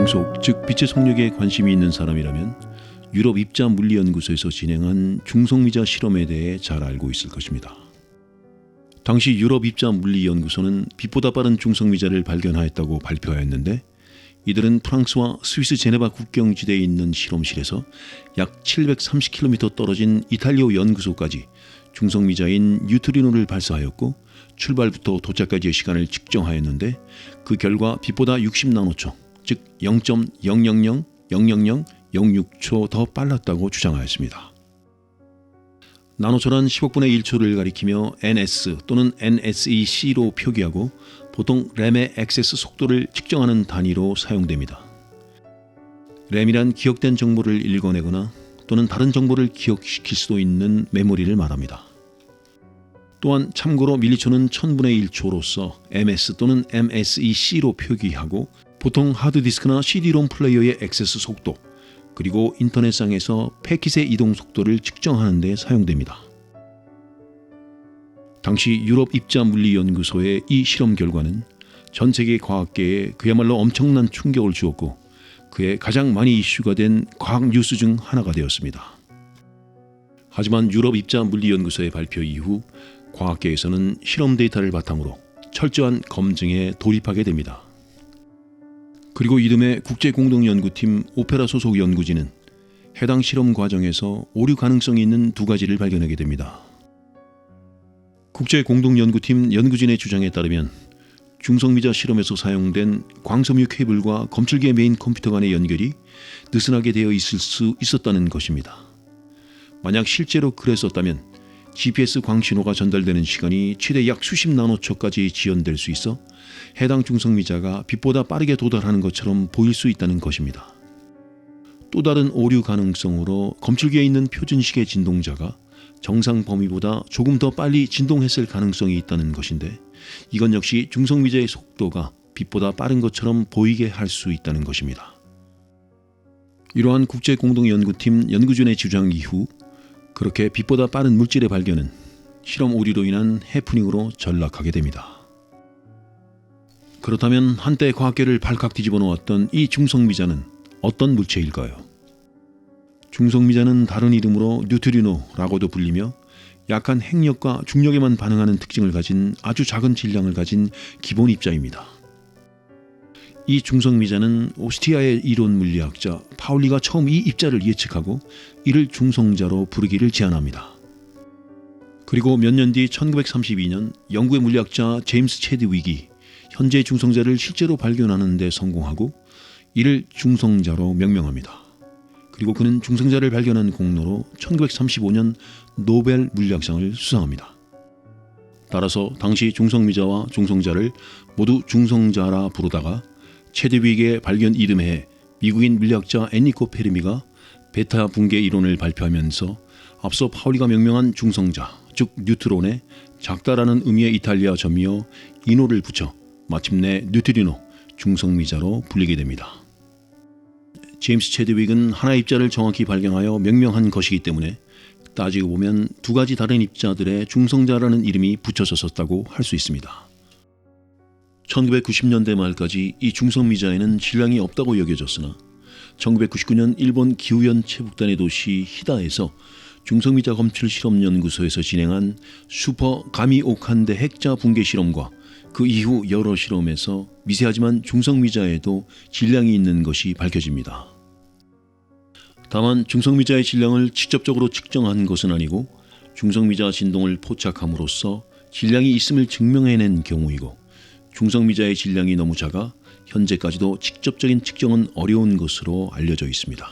광속, 즉 빛의 속력에 관심이 있는 사람이라면 유럽 입자 물리연구소에서 진행한 중성미자 실험에 대해 잘 알고 있을 것입니다. 당시 유럽 입자 물리연구소는 빛보다 빠른 중성미자를 발견하였다고 발표하였는데, 이들은 프랑스와 스위스 제네바 국경지대에 있는 실험실에서 약 730km 떨어진 이탈리아 연구소까지 중성미자인 뉴트리노를 발사하였고, 출발부터 도착까지의 시간을 측정하였는데, 그 결과 빛보다 60나노초, 즉 0.00000006초 더 빨랐다고 주장하였습니다. 나노초란 10억분의 1초를 가리키며 NS 또는 NSEC로 표기하고 보통 램의 액세스 속도를 측정하는 단위로 사용됩니다. 램이란 기억된 정보를 읽어내거나 또는 다른 정보를 기억시킬 수도 있는 메모리를 말합니다. 또한 참고로 밀리초는 1000분의 1초로서 MS 또는 MSEC로 표기하고 보통 하드디스크나 CD롬 플레이어의 액세스 속도, 그리고 인터넷상에서 패킷의 이동 속도를 측정하는 데 사용됩니다. 당시 유럽 입자 물리연구소의 이 실험 결과는 전 세계 과학계에 그야말로 엄청난 충격을 주었고, 그에 가장 많이 이슈가 된 과학 뉴스 중 하나가 되었습니다. 하지만 유럽 입자 물리연구소의 발표 이후 과학계에서는 실험 데이터를 바탕으로 철저한 검증에 돌입하게 됩니다. 그리고 이듬해 국제공동연구팀 오페라 소속 연구진은 해당 실험 과정에서 오류 가능성이 있는 두 가지를 발견하게 됩니다. 국제공동연구팀 연구진의 주장에 따르면 중성미자 실험에서 사용된 광섬유 케이블과 검출기의 메인 컴퓨터 간의 연결이 느슨하게 되어 있을 수 있었다는 것입니다. 만약 실제로 그랬었다면 GPS 광신호가 전달되는 시간이 최대 약 수십 나노초까지 지연될 수 있어 해당 중성미자가 빛보다 빠르게 도달하는 것처럼 보일 수 있다는 것입니다. 또 다른 오류 가능성으로 검출기에 있는 표준식의 진동자가 정상 범위보다 조금 더 빨리 진동했을 가능성이 있다는 것인데, 이건 역시 중성미자의 속도가 빛보다 빠른 것처럼 보이게 할 수 있다는 것입니다. 이러한 국제공동연구팀 연구진의 주장 이후 그렇게 빛보다 빠른 물질의 발견은 실험 오류로 인한 해프닝으로 전락하게 됩니다. 그렇다면 한때 과학계를 발칵 뒤집어 놓았던 이 중성미자는 어떤 물체일까요? 중성미자는 다른 이름으로 뉴트리노라고도 불리며 약한 핵력과 중력에만 반응하는 특징을 가진 아주 작은 질량을 가진 기본 입자입니다. 이 중성미자는 오스티아의 이론 물리학자 파울리가 처음 이 입자를 예측하고 이를 중성자로 부르기를 제안합니다. 그리고 몇 년 뒤 1932년 영국의 물리학자 제임스 체드윅이 현재 중성자를 실제로 발견하는 데 성공하고 이를 중성자로 명명합니다. 그리고 그는 중성자를 발견한 공로로 1935년 노벨 물리학상을 수상합니다. 따라서 당시 중성미자와 중성자를 모두 중성자라 부르다가 체드윅의 발견 이듬해에 미국인 물리학자 엔리코 페르미가 베타 붕괴 이론을 발표하면서 앞서 파울리가 명명한 중성자, 즉 뉴트론에 작다라는 의미의 이탈리아 점이어 이노를 붙여 마침내 뉴트리노, 중성미자로 불리게 됩니다. 제임스 체드윅은 하나의 입자를 정확히 발견하여 명명한 것이기 때문에 따지고 보면 두 가지 다른 입자들의 중성자라는 이름이 붙여졌었다고 할 수 있습니다. 1990년대 말까지 이 중성미자에는 질량이 없다고 여겨졌으나 1999년 일본 기후현 체북단의 도시 히다에서 중성미자 검출 실험 연구소에서 진행한 슈퍼 가미오칸데 핵자 붕괴 실험과 그 이후 여러 실험에서 미세하지만 중성미자에도 질량이 있는 것이 밝혀집니다. 다만 중성미자의 질량을 직접적으로 측정한 것은 아니고 중성미자 진동을 포착함으로써 질량이 있음을 증명해낸 경우이고, 중성미자의 질량이 너무 작아 현재까지도 직접적인 측정은 어려운 것으로 알려져 있습니다.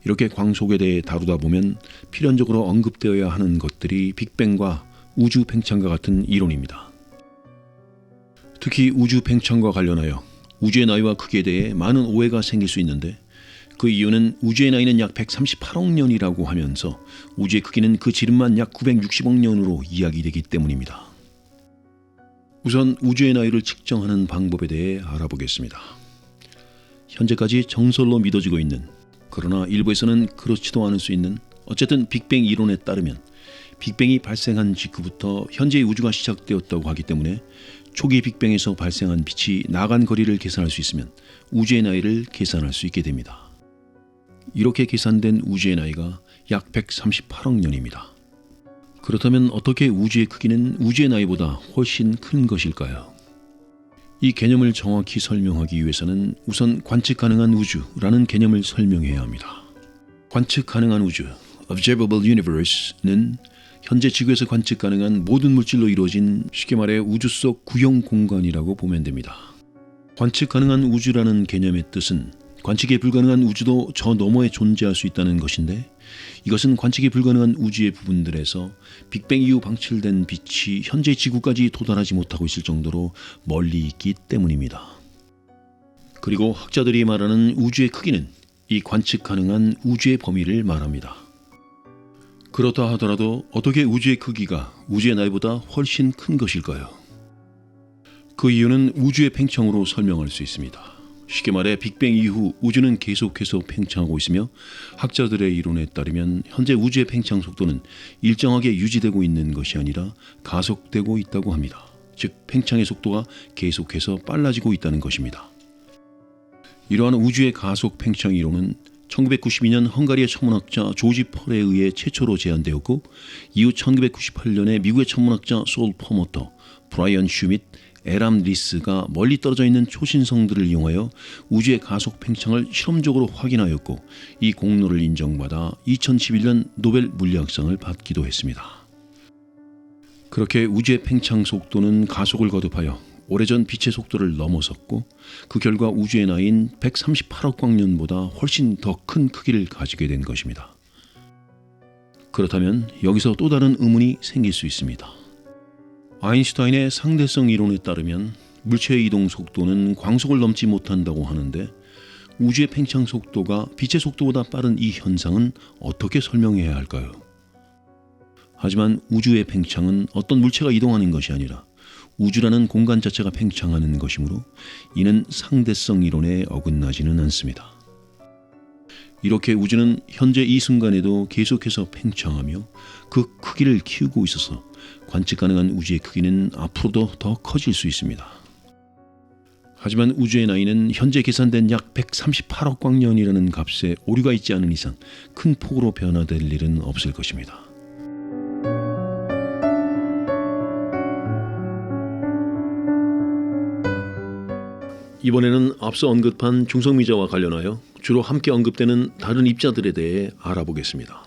이렇게 광속에 대해 다루다 보면 필연적으로 언급되어야 하는 것들이 빅뱅과 우주 팽창과 같은 이론입니다. 특히 우주 팽창과 관련하여 우주의 나이와 크기에 대해 많은 오해가 생길 수 있는데, 그 이유는 우주의 나이는 약 138억 년이라고 하면서 우주의 크기는 그 지름만 약 960억 년으로 이야기되기 때문입니다. 우선 우주의 나이를 측정하는 방법에 대해 알아보겠습니다. 현재까지 정설로 믿어지고 있는, 그러나 일부에서는 그렇지도 않을 수 있는, 어쨌든 빅뱅 이론에 따르면 빅뱅이 발생한 직후부터 현재의 우주가 시작되었다고 하기 때문에 초기 빅뱅에서 발생한 빛이 나간 거리를 계산할 수 있으면 우주의 나이를 계산할 수 있게 됩니다. 이렇게 계산된 우주의 나이가 약 138억 년입니다. 그렇다면 어떻게 우주의 크기는 우주의 나이보다 훨씬 큰 것일까요? 이 개념을 정확히 설명하기 위해서는 우선 관측 가능한 우주라는 개념을 설명해야 합니다. 관측 가능한 우주, Observable Universe는 현재 지구에서 관측 가능한 모든 물질로 이루어진 쉽게 말해 우주 속 구형 공간이라고 보면 됩니다. 관측 가능한 우주라는 개념의 뜻은 관측이 불가능한 우주도 저 너머에 존재할 수 있다는 것인데, 이것은 관측이 불가능한 우주의 부분들에서 빅뱅 이후 방출된 빛이 현재 지구까지 도달하지 못하고 있을 정도로 멀리 있기 때문입니다. 그리고 학자들이 말하는 우주의 크기는 이 관측 가능한 우주의 범위를 말합니다. 그렇다 하더라도 어떻게 우주의 크기가 우주의 나이보다 훨씬 큰 것일까요? 그 이유는 우주의 팽창으로 설명할 수 있습니다. 쉽게 말해 빅뱅 이후 우주는 계속해서 팽창하고 있으며, 학자들의 이론에 따르면 현재 우주의 팽창 속도는 일정하게 유지되고 있는 것이 아니라 가속되고 있다고 합니다. 즉 팽창의 속도가 계속해서 빨라지고 있다는 것입니다. 이러한 우주의 가속 팽창 이론은 1992년 헝가리의 천문학자 조지 펄에 의해 최초로 제안되었고, 이후 1998년에 미국의 천문학자 솔 포머터, 브라이언 슈밋, 에람 리스가 멀리 떨어져 있는 초신성들을 이용하여 우주의 가속 팽창을 실험적으로 확인하였고, 이 공로를 인정받아 2011년 노벨 물리학상을 받기도 했습니다. 그렇게 우주의 팽창 속도는 가속을 거듭하여 오래전 빛의 속도를 넘어섰고, 그 결과 우주의 나이인 138억 광년보다 훨씬 더 큰 크기를 가지게 된 것입니다. 그렇다면 여기서 또 다른 의문이 생길 수 있습니다. 아인슈타인의 상대성 이론에 따르면 물체의 이동 속도는 광속을 넘지 못한다고 하는데, 우주의 팽창 속도가 빛의 속도보다 빠른 이 현상은 어떻게 설명해야 할까요? 하지만 우주의 팽창은 어떤 물체가 이동하는 것이 아니라 우주라는 공간 자체가 팽창하는 것이므로 이는 상대성 이론에 어긋나지는 않습니다. 이렇게 우주는 현재 이 순간에도 계속해서 팽창하며 그 크기를 키우고 있어서 관측 가능한 우주의 크기는 앞으로도 더 커질 수 있습니다. 하지만 우주의 나이는 현재 계산된 약 138억 광년이라는 값에 오류가 있지 않은 이상 큰 폭으로 변화될 일은 없을 것입니다. 이번에는 앞서 언급한 중성미자와 관련하여 주로 함께 언급되는 다른 입자들에 대해 알아보겠습니다.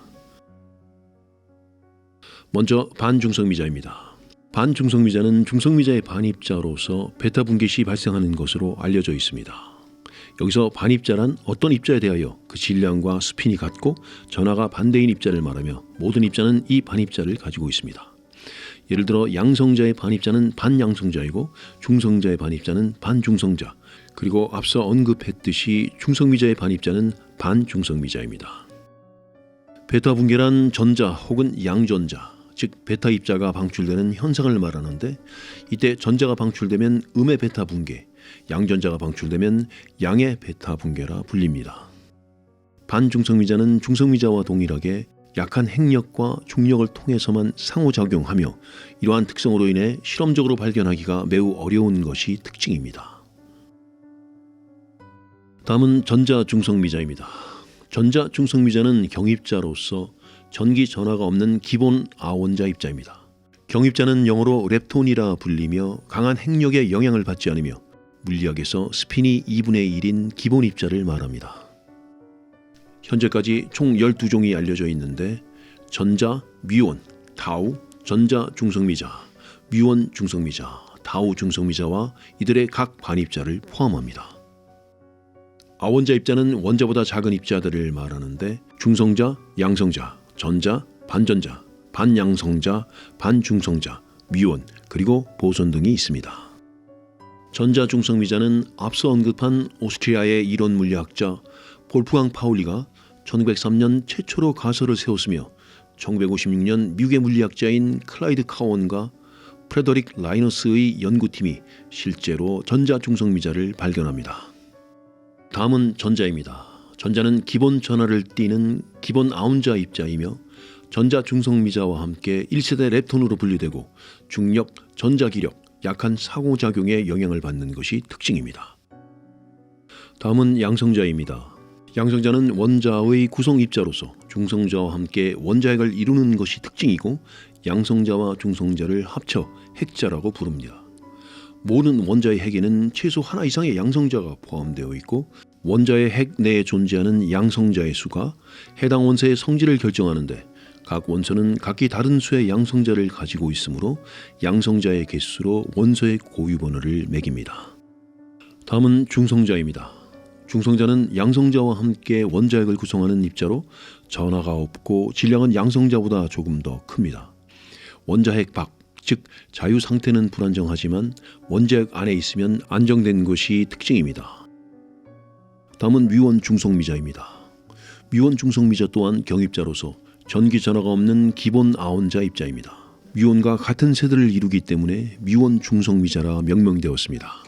먼저 반중성미자입니다. 반중성미자는 중성미자의 반입자로서 베타 분계 시 발생하는 것으로 알려져 있습니다. 여기서 반입자란 어떤 입자에 대하여 그 질량과 스핀이 같고 전하가 반대인 입자를 말하며, 모든 입자는 이 반입자를 가지고 있습니다. 예를 들어 양성자의 반입자는 반양성자이고 중성자의 반입자는 반중성자, 그리고 앞서 언급했듯이 중성미자의 반입자는 반중성미자입니다. 베타 분계란 전자 혹은 양전자, 즉 베타 입자가 방출되는 현상을 말하는데, 이때 전자가 방출되면 음의 베타 분계, 양전자가 방출되면 양의 베타 분계라 불립니다. 반중성미자는 중성미자와 동일하게 약한 핵력과 중력을 통해서만 상호작용하며, 이러한 특성으로 인해 실험적으로 발견하기가 매우 어려운 것이 특징입니다. 다음은 전자중성미자입니다. 전자중성미자는 경입자로서 전기 전하가 없는 기본 아원자 입자입니다. 경입자는 영어로 렙톤이라 불리며 강한 핵력에 영향을 받지 않으며 물리학에서 스핀이 2분의 1인 기본 입자를 말합니다. 현재까지 총 12종이 알려져 있는데, 전자, 뮤온, 타우, 전자 중성미자, 뮤온 중성미자, 타우 중성미자와 이들의 각 반입자를 포함합니다. 아원자 입자는 원자보다 작은 입자들을 말하는데, 중성자, 양성자, 전자, 반전자, 반양성자, 반중성자, 뮤온, 그리고 보손 등이 있습니다. 전자중성미자는 앞서 언급한 오스트리아의 이론 물리학자 볼프강 파울리가 1903년 최초로 가설을 세웠으며, 1956년 미국의 물리학자인 클라이드 카원과 프레더릭 라이너스의 연구팀이 실제로 전자중성미자를 발견합니다. 다음은 전자입니다. 전자는 기본 전하를 띠는 기본 아운자 입자이며, 전자중성미자와 함께 1세대 렙톤으로 분류되고 중력, 전자기력, 약한 상호작용에 영향을 받는 것이 특징입니다. 다음은 양성자입니다. 양성자는 원자의 구성 입자로서 중성자와 함께 원자핵을 이루는 것이 특징이고 양성자와 중성자를 합쳐 핵자라고 부릅니다. 모든 원자의 핵에는 최소 하나 이상의 양성자가 포함되어 있고 원자의 핵 내에 존재하는 양성자의 수가 해당 원소의 성질을 결정하는데 각 원소는 각기 다른 수의 양성자를 가지고 있으므로 양성자의 개수로 원소의 고유 번호를 매깁니다. 다음은 중성자입니다. 중성자는 양성자와 함께 원자핵을 구성하는 입자로 전하가 없고 질량은 양성자보다 조금 더 큽니다. 원자핵 밖, 즉 자유 상태는 불안정하지만 원자핵 안에 있으면 안정된 것이 특징입니다. 다음은 미원 중성미자입니다. 미원 중성미자 또한 경입자로서 전기 전하가 없는 기본 아원자 입자입니다. 미원과 같은 세대를 이루기 때문에 미원 중성미자라 명명되었습니다.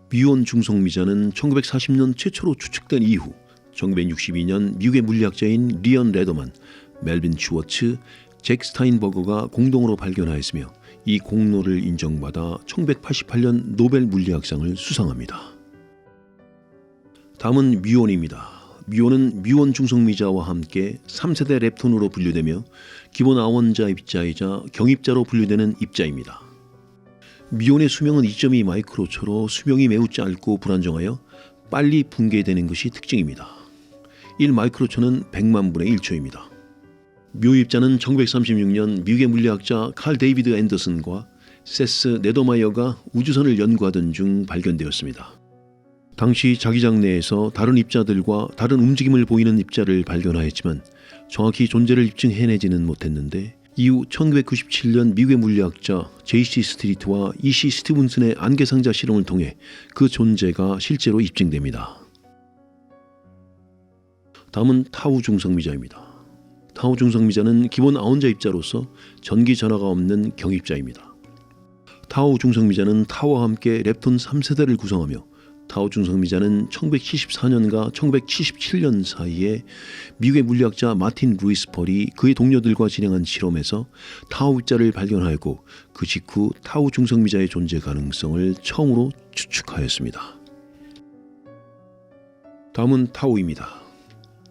미원 중성미자는 1940년 최초로 추측된 이후 1962년 미국의 물리학자인 리언 레더만, 멜빈 슈워츠, 잭 스타인버거가 공동으로 발견하였으며 이 공로를 인정받아 1988년 노벨 물리학상을 수상합니다. 다음은 미원입니다. 미원은 미원 중성미자와 함께 3세대 렙톤으로 분류되며 기본 아원자 입자이자 경입자로 분류되는 입자입니다. 미온의 수명은 2.2 마이크로초로 수명이 매우 짧고 불안정하여 빨리 붕괴되는 것이 특징입니다. 1 마이크로초는 100만 분의 1초입니다. 묘입자는 1936년 미국의 물리학자 칼 데이비드 앤더슨과 세스 네더마이어가 우주선을 연구하던 중 발견되었습니다. 당시 자기장 내에서 다른 입자들과 다른 움직임을 보이는 입자를 발견하였지만 정확히 존재를 입증해내지는 못했는데 이후 1997년 미국의 물리학자 J.C. 스트리트와 E.C. 스티븐슨의 안개상자 실험을 통해 그 존재가 실제로 입증됩니다. 다음은 타우 중성미자입니다. 타우 중성미자는 기본 아원자 입자로서 전기 전하가 없는 경입자입니다. 타우 중성미자는 타우와 함께 렙톤 3세대를 구성하며 타우 중성미자는 1974년과 1977년 사이에 미국의 물리학자 마틴 루이스 펄이 그의 동료들과 진행한 실험에서 타우 입자를 발견하였고 그 직후 타우 중성미자의 존재 가능성을 처음으로 추측하였습니다. 다음은 타우입니다.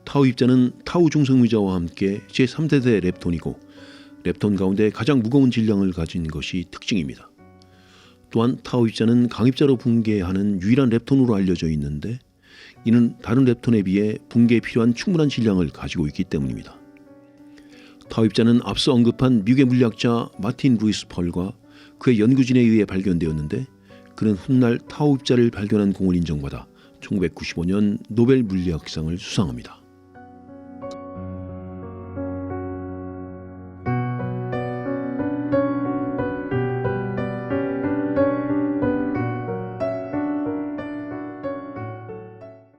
타우 입자는 타우 중성미자와 함께 제3세대 렙톤이고 렙톤 가운데 가장 무거운 질량을 가진 것이 특징입니다. 또한 타우 입자는 강입자로 붕괴하는 유일한 렙톤으로 알려져 있는데 이는 다른 렙톤에 비해 붕괴에 필요한 충분한 질량을 가지고 있기 때문입니다. 타우 입자는 앞서 언급한 미국의 물리학자 마틴 루이스 펄과 그의 연구진에 의해 발견되었는데 그는 훗날 타우 입자를 발견한 공을 인정받아 1995년 노벨 물리학상을 수상합니다.